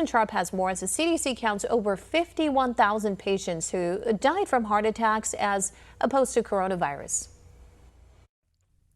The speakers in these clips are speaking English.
Sharp has more as the CDC counts over 51,000 patients who died from heart attacks as opposed to coronavirus.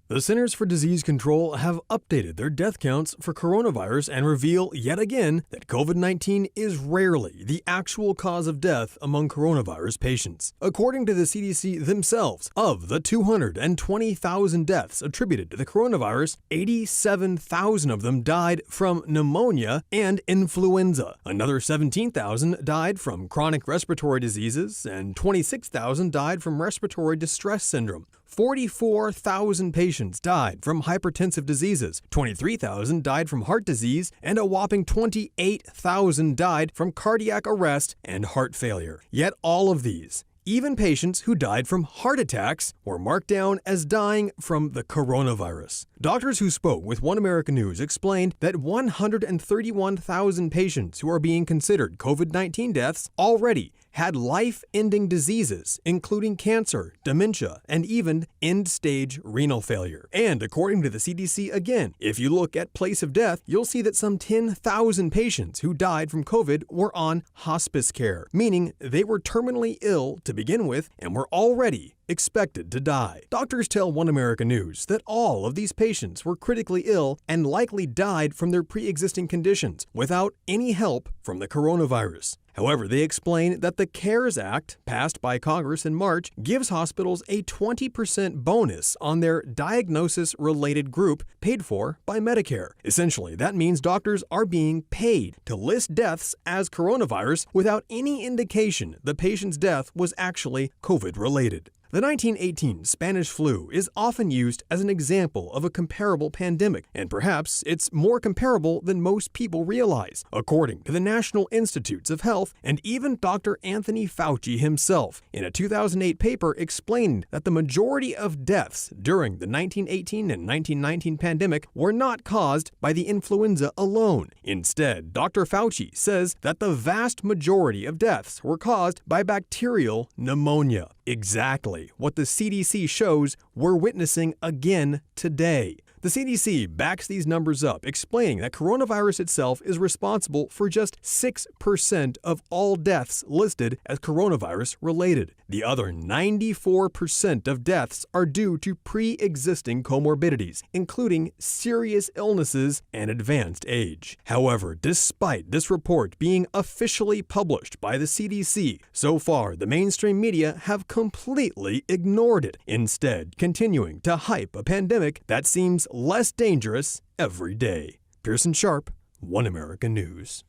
The Centers for Disease Control have updated their death counts for coronavirus and reveal yet again that COVID-19 is rarely the actual cause of death among coronavirus patients. According to the CDC themselves, of the 220,000 deaths attributed to the coronavirus, 87,000 of them died from pneumonia and influenza. Another 17,000 died from chronic respiratory diseases, and 26,000 died from respiratory distress syndrome. 44,000 patients died from hypertensive diseases, 23,000 died from heart disease, and a whopping 28,000 died from cardiac arrest and heart failure. Yet all of these, even patients who died from heart attacks, were marked down as dying from the coronavirus. Doctors who spoke with One America News explained that 131,000 patients who are being considered COVID-19 deaths already had life-ending diseases, including cancer, dementia, and even end-stage renal failure. And according to the CDC again, if you look at place of death, you'll see that some 10,000 patients who died from COVID were on hospice care, meaning they were terminally ill to begin with and were already expected to die. Doctors tell One America News that all of these patients were critically ill and likely died from their pre-existing conditions without any help from the coronavirus. However, they explain that the CARES Act, passed by Congress in March, gives hospitals a 20% bonus on their diagnosis-related group paid for by Medicare. Essentially, that means doctors are being paid to list deaths as coronavirus without any indication the patient's death was actually COVID-related. The 1918 Spanish flu is often used as an example of a comparable pandemic, and perhaps it's more comparable than most people realize, according to the National Institutes of Health and even Dr. Anthony Fauci himself, in a 2008 paper explained that the majority of deaths during the 1918 and 1919 pandemic were not caused by the influenza alone. Instead, Dr. Fauci says that the vast majority of deaths were caused by bacterial pneumonia. Exactly what the CDC shows we're witnessing again today. The CDC backs these numbers up, explaining that coronavirus itself is responsible for just 6% of all deaths listed as coronavirus-related. The other 94% of deaths are due to pre-existing comorbidities, including serious illnesses and advanced age. However, despite this report being officially published by the CDC, so far the mainstream media have completely ignored it, instead continuing to hype a pandemic that seems less dangerous every day. Pearson Sharp, One America News.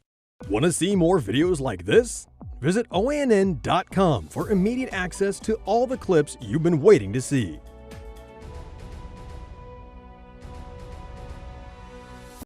Want to see more videos like this? Visit OANN.com for immediate access to all the clips you've been waiting to see.